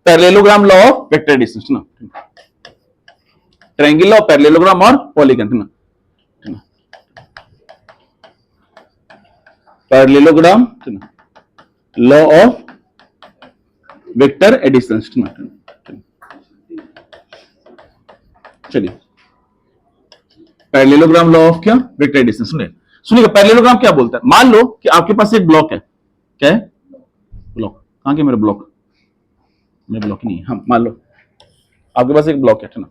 Parallelogram law of vector addition ना, triangle law, parallelogram और polygon ना, parallelogram law of vector addition. चलिए parallelogram law of क्या, vector addition. सुनिएगा parallelogram क्या बोलता है। मान लो कि आपके पास एक ब्लॉक है, क्या है, ब्लॉक, कहां के मेरे ब्लॉक, मेरे ब्लॉक नहीं है, हाँ मान लो आपके पास एक ब्लॉक है ना,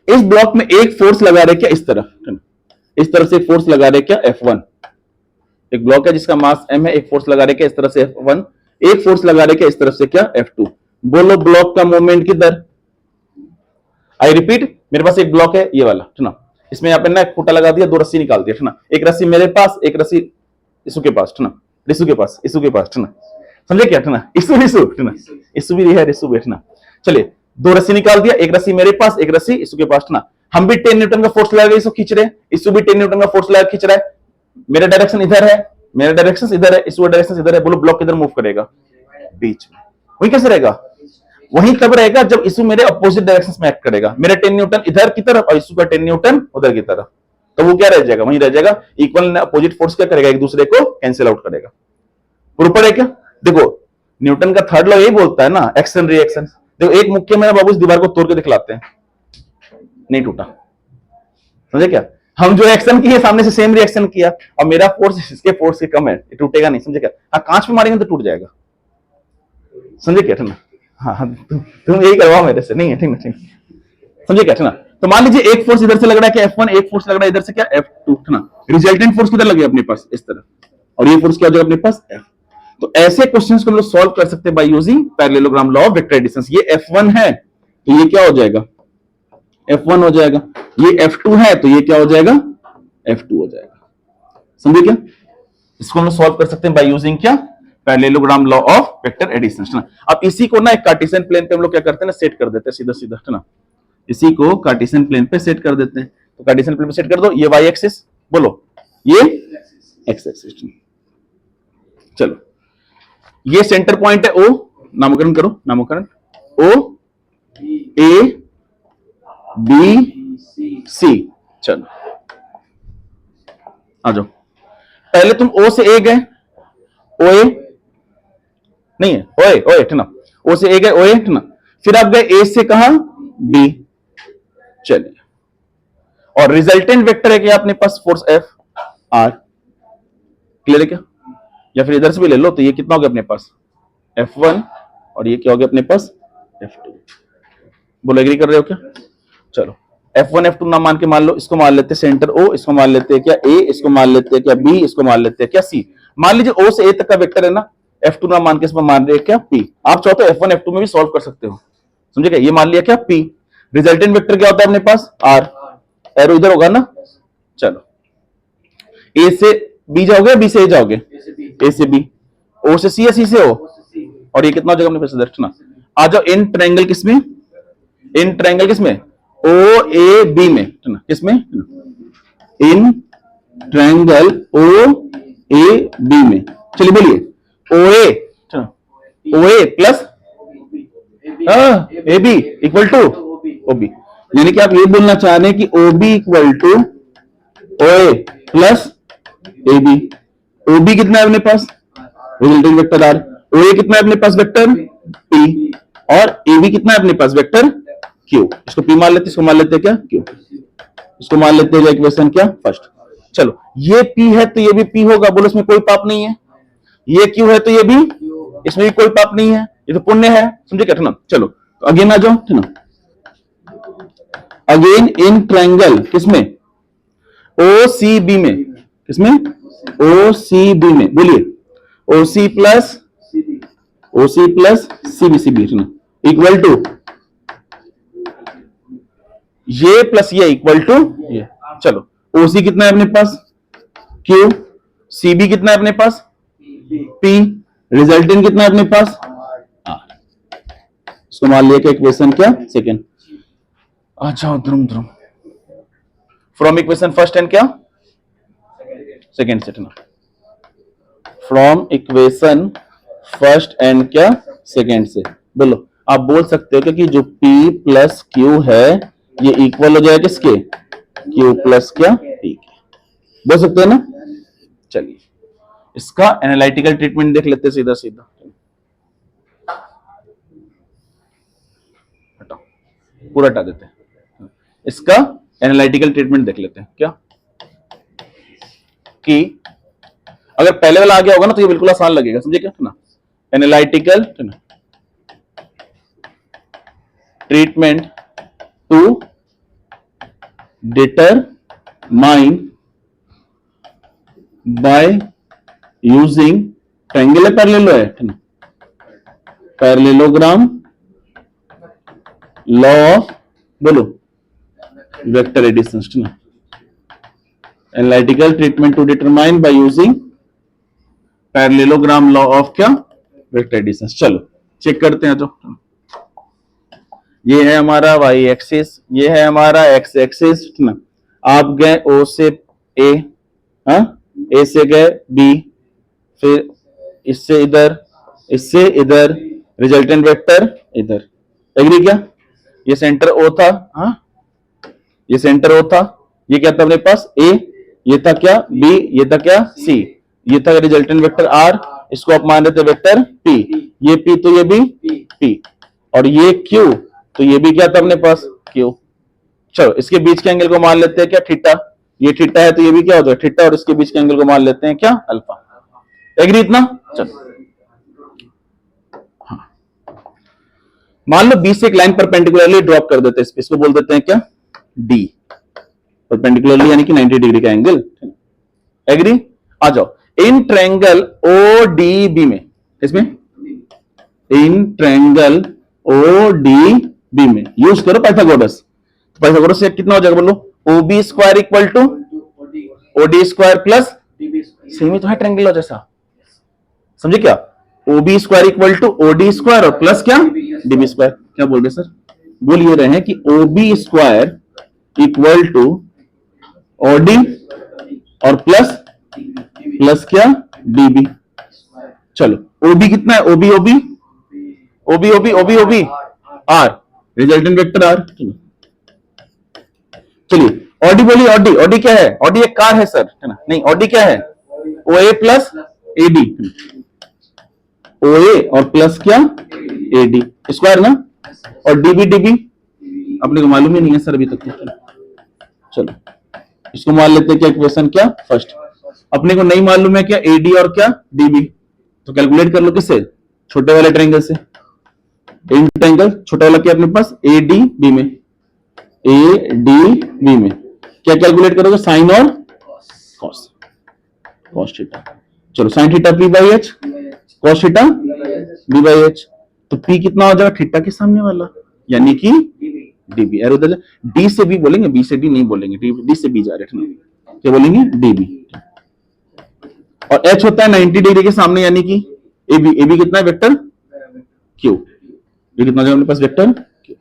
इस ब्लॉक में एक फोर्स लगा रहे क्या इस तरफ, इस तरफ से एक फोर्स लगा रहे क्या F1, एक ब्लॉक है जिसका मास m है, एक फोर्स लगा रहे क्या इस तरफ से F1, एक फोर्स लगा रहे क्या इस तरफ से क्या F2। बोलो ब्लॉक का मूवमेंट किधर, आई रिपीट, मेरे पास एक ब्लॉक है ये वाला है ना, इसमें यहाँ पे ना खूंटा लगा दिया, दो रस्सी निकाल दिया है ना, एक रस्सी मेरे पास, एक रस्सी इसु के पास है ना, रिसु के पास, इसु के पास है ना, समझे क्या है ना, इसु रिसु है ना, इसु भी है रिसु भी है ना। चलिए दो रस्सी निकाल दिया, एक रस्सी मेरे पास, एक रस्सी इसु के पास ना, हम भी 10 न्यूटन का फोर्स लगा इसको खींच रहे हैं, इसु भी 10 न्यूटन का फोर्स लगा खींच रहा है, मेरा डायरेक्शन इधर है, मेरा डायरेक्शन इधर है, इसका डायरेक्शन इधर है। बोलो ब्लॉक किधर मूव करेगा, बीच में। वही कैसे रहेगा, वही तब रहेगा जब इसु मेरे अपोजिट डायरेक्शन में एक्ट करेगा, मेरा 10 न्यूटन इधर की तरफ और इसु का 10 न्यूटन उधर की तरफ, तो वो क्या रह जाएगा, वही रह जाएगा। इक्वल अपोजिट फोर्स क्या करेगा, एक दूसरे को कैंसिल आउट करेगा। प्रूफ है क्या, देखो न्यूटन का थर्ड लॉ यही बोलता है ना, एक्शन रिएक्शन। देखो एक मुक्के में बाबू इस दीवार को तोड़ के दिखलाते हैं, नहीं टूटा, समझे क्या, हम जो एक्शन किए सामने से सेम रिएक्शन किया और मेरा फोर्स इसके फोर्स से कम है, ये टूटेगा नहीं, समझे क्या। हाँ कांच पे मारेंगे तो टूट जाएगा, समझे क्या ना, हाँ तुम यही करवाओ मेरे से, नहीं है ठीक है, समझे क्या ना। तो मान लीजिए एक फोर्स इधर से लग रहा है क्या F1, एक फोर्स लग रहा है इधर से क्या F2 ना, रिजल्टेंट फोर्स किधर लगे अपने पास इस तरह, और ये फोर्स क्या हो जाएगा अपने पास F। तो ऐसे क्वेश्चंस को हम लोग सॉल्व कर सकते हैं by using parallelogram law of vector addition. ये F1 है तो ये क्या हो जाएगा, F1 हो जाएगा, ये F2 है तो ये क्या हो जाएगा, F2 हो जाएगा, समझे क्या। इसको हम लोग सॉल्व कर सकते हैं बाय यूजिंग क्या, parallelogram law of vector addition. अब इसी को ना एक कार्टेशियन प्लेन पे हम लोग क्या करते हैं ना, सेट कर देते हैं सीधा सीधा है ना, इसी को कार्टेशियन प्लेन पे सेट कर देते हैं। तो कार्टेशियन प्लेन पे सेट कर दो, ये y एक्सिस, बोलो ये x एक्सिस। चलो ये सेंटर पॉइंट है O, नामकरण करो, नामकरण O A B C। चलो आ जाओ, पहले तुम O से A गए, OA नहीं है, OA ठीक ना, O से A गए OA ठीक ना, फिर आप गए A से कहा B। चलिए और रिजल्टेंट वेक्टर है क्या अपने पास, फोर्स F R, क्लियर है क्या, या फिर इधर से भी ले लो, तो ये कितना हो गया अपने पास F1 और ये क्या हो गया अपने पास F2। बोलो एग्री कर रहे हो क्या। चलो F1 F2 ना मान के मान लो, इसको मान लेते हैं सेंटर O, इसको मान लेते हैं क्या A, इसको मान लेते हैं क्या B, इसको मान लेते हैं क्या C। मान लीजिए O से A तक का वेक्टर है ना, F2 ना मान के इसमें मान रहे हैं क्या P। आप चाहो तो F1 F2 में भी सॉल्व कर सकते हो, समझे क्या। ये मान लिया क्या P, रिजल्टेंट वेक्टर क्या होता है अपने पास R, एरो इधर होगा ना। चलो A से B जाओगे, B से A जाओगे, A से B, O से C या C से O, और ये कितना हो जाएगा अपने पास इधर ना। आ जाओ इन ट्रायंगल किसमें, इन ट्रायंगल किसमें OAB में ना, किसमें इन ट्रायंगल OAB में। चलिए बोलिए OA plus AB equal to OB, यानी कि आप ये बोलना चाह रहे हैं कि OB equal to OA plus AB। OB कितना है अपने पास, रिजल्टेंट वेक्टर R, OA कितना है अपने पास वेक्टर P, और AB कितना है अपने पास वेक्टर Q। इसको P मान लेते, इसको मान लेते क्या Q, इसको मान लेते हैं इक्वेशन क्या फर्स्ट। चलो ये P है तो ये भी P होगा, बोलो इसमें कोई पाप नहीं है, ये Q है तो ये भी, इसमें भी कोई पाप नहीं है, ये तो पुण्य है, समझे क्या ना। चलो तो अगेन आ जाओ ठीक ना, अगेन इन ट्रायंगल किसमें OCB में, किसमें OCB में, बोलिए OC plus CB equal to ये प्लस ये इक्वल टू ये। चलो OC कितना है अपने पास Q, CB कितना है अपने पास P, रिजल्टेंट कितना है अपने पास R। इसको मान लिया क्या इक्वेशन क्या सेकेंड। आ जाओ ध्रुम ध्रुम, फ्रॉम इक्वेशन फर्स्ट एंड क्या सेकेंड सेट ना, फ्रॉम इक्वेशन फर्स्ट एंड क्या सेकेंड से। बोलो, आप बोल सकते हो कि जो P प्लस Q है ये इक्वल हो जाएगा किसके, Q प्लस क्या P के। बोल सकते हैं ना। चलिए इसका एनालिटिकल ट्रीटमेंट देख लेते हैं सीधा सीधा। हटाओ, पूरा हटा देते हैं। इसका एनालिटिकल ट्रीटमेंट देख लेते हैं क्या, कि अगर पहले वाला आ गया होगा ना तो ये बिल्कुल आसान लगेगा, समझे क्या ना। Analytical treatment to determine by using triangle पैरेललो है ना, पैरेललोग्राम, लॉ ऑफ बोलो वेक्टर एडिशन ना। Analytical treatment to determine by using parallelogram, law of क्या वेक्टर एडिशन। चलो चेक करते हैं। तो ये है हमारा y एक्सिस, ये है हमारा x एक्सिस ना। आप गए O से A, हाँ A से गए B, फिर इससे इधर, इससे इधर, रिजल्टेंट वेक्टर इधर। एग्री क्या। ये सेंटर O था, हाँ ये सेंटर O था, ये क्या था अपने पास A, ये था क्या B, ये था क्या C, ये था रिजल्टेंट वेक्टर R, इसको आप मान रहे थे वेक्टर P, ये P तो ये भी P, और ये Q तो ये भी क्या था अपने पास Q। चलो इसके बीच के एंगल को मान लेते हैं क्या थीटा, ये थीटा है तो ये भी क्या हो जाएगा थीटा, और इसके बीच के एंगल को मान लेते हैं क्या अल्फा। एग्री इतना। चलो हाँ, मान लो बी से एक लाइन परपेंडिकुलरली ड्रॉप कर देते हैं, इसको बोल देते हैं क्या D, परपेंडिकुलरली यानी कि 90 डिग्री का एंगल। एग्री। आ जाओ, इन ट्रायंगल ODB में, इसमें इन ट्रायंगल ODB में यूज करो पाइथागोरस। तो पाइथागोरस से कितना हो जाएगा बोलो, OB square equal to OD square plus same ही तो है ट्रायंगल जैसा, समझे क्या। OB square equal to OD square और प्लस क्या DB स्क्वायर। क्या बोल रहे सर, बोल ये रहे हैं कि OB square equal to OD और प्लस क्या DB। चलो OB कितना है, OB R, resultant vector R। चलिए OD बोलिए, OD क्या है, OD एक कार है सर, है ना। नहीं OD क्या है, OA प्लस AD, OA और प्लस क्या AD स्क्वायर ना, और DB अपने को मालूम ही नहीं है सर अभी तक। चलो इसको मान लेते हैं क्या इक्वेशन क्या फर्स्ट, अपने को नहीं मालूम है क्या AD और क्या DB, तो कैलकुलेट कर लो किससे, छोटे वाले ट्रायंगल से। इन ट्रायंगल छोटा वाला क्या अपने पास ADB में, ADB में क्या कैलकुलेट करोगे, साइन और कॉस थीटा। चलो sine theta P by H, cos theta B by H, तो P कितना हो जाएगा थीटा के सामने वाला यानी कि DB। अरे उधर D से B बोलेंगे, B से D नहीं बोलेंगे, D से B जा रहे हैं, क्या बोलेंगे DB। और H होता है 90 डिग्री के सामने यानी कि AB कितना है वेक्टर Q, ये कितना अपने पास वेक्टर Q।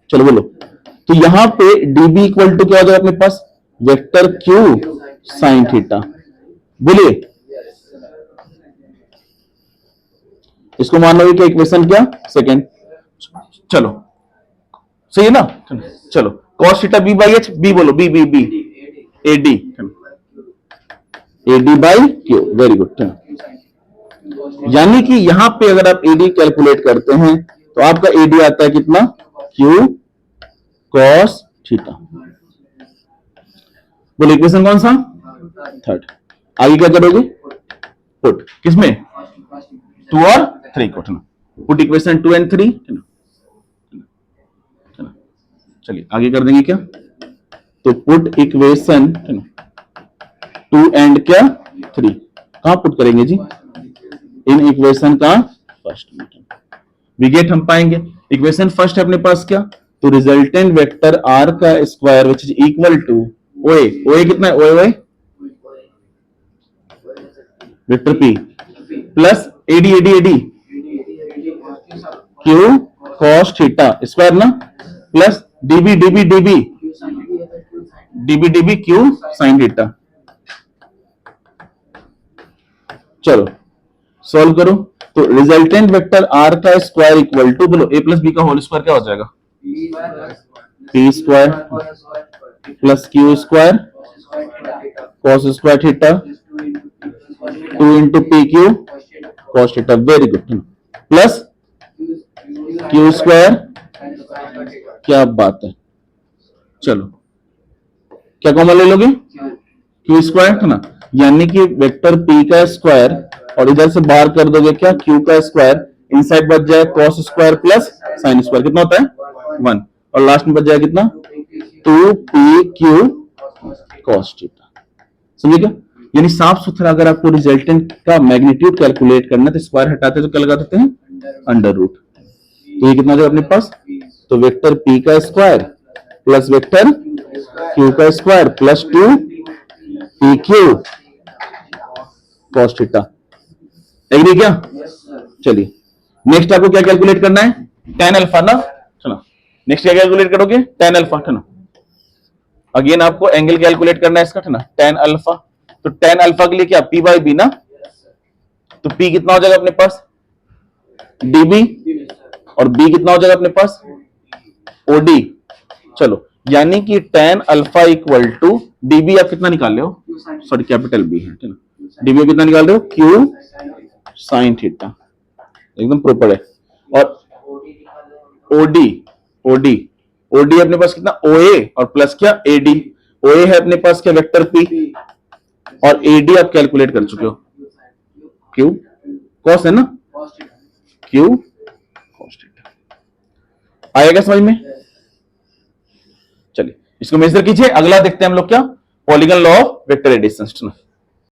चलो बोलो, तो यहां पे DB इक्वल टू क्या हो जाएगा अपने पास वेक्टर Q साइन थीटा। बोलिए इसको मान लो क्या इक्वेशन क्या सेकेंड। चलो सही है ना। चलो cos theta B by H, B बोलो B AD by Q, very good. यानी कि यहां पे अगर आप AD कैलकुलेट करते हैं तो आपका AD आता है कितना Q cos थीटा। बोलो इक्वेशन कौन सा थर्ड। आगे क्या करोगे, पुट किसमें 2 और 3 को, पुट इक्वेशन 2 and 3। चलिए आगे कर देंगे क्या, तो पुट इक्वेशन 2 and क्या 3 कहां पुट करेंगे जी, इन इक्वेशन का फर्स्ट विगेट हम पाएंगे। इक्वेशन फर्स्ट है अपने पास क्या, तो रिजल्टेंट वेक्टर R का square which is equal to OA कितना है OA vector P plus AD Q cos theta square ना, plus DB Q sin theta. चलो सॉल्व करो, तो रिजल्टेंट वेक्टर आर का स्क्वायर इक्वल टू, बोलो ए प्लस बी का होल स्क्वायर क्या हो जाएगा, P square plus Q square cos square theta 2 into P Q cos theta, very good, plus Q square, क्या बात है, चलो क्या कॉमन ले लोगे, क्यू स्क्वायर है ना, यानी कि वेक्टर पी का स्क्वायर और इधर से बाहर कर दोगे क्या, क्यू का स्क्वायर, इनसाइड बच जाए cos square plus sine square, कितना होता है 1, और लास्ट में बच जाए कितना 2 पी क्यू कॉस थीटा, समझिए क्या, यानी साफ सुथरा अगर आपको रिजल्टेंट का मैग्नीट्यूड कैलकुलेट करना है तो स्क्वायर हटाते तो क्या लगा देते हैं अंडर रूट, तो ये कितना हो जाएगा अपने पास, तो वेक्टर पी का स्क्वायर प्लस वेक्टर क्यू का square plus 2 P Q cos theta, agree क्या, चलिए नेक्स्ट आपको क्या कैलकुलेट करना है, tan अल्फा ना, सुनो नेक्स्ट क्या कैलकुलेट करोगे, tan अल्फा, है ना, अगेन आपको एंगल कैलकुलेट करना है इसका, है ना, tan अल्फा, तो tan अल्फा के लिए क्या p बाई बी ना, तो p कितना हो जाएगा अपने पास db और b कितना हो जाएगा अपने पास od, चलो यानी कि tan alpha equal to db आप कितना निकाल रहे हो, सॉरी कैपिटल b है ना, db आप कितना निकाल रहे हो q साइन थीटा, एकदम प्रॉपर है, और od अपने पास कितना oa और प्लस क्या ad, oa है अपने पास क्या वेक्टर p और ad आप कैलकुलेट कर चुके हो q cos है ना, q cos थीटा, आएगा समझ में, चलिए इसको मेजर कीजिए, अगला देखते हैं हम लोग क्या, polygon law of vector addition.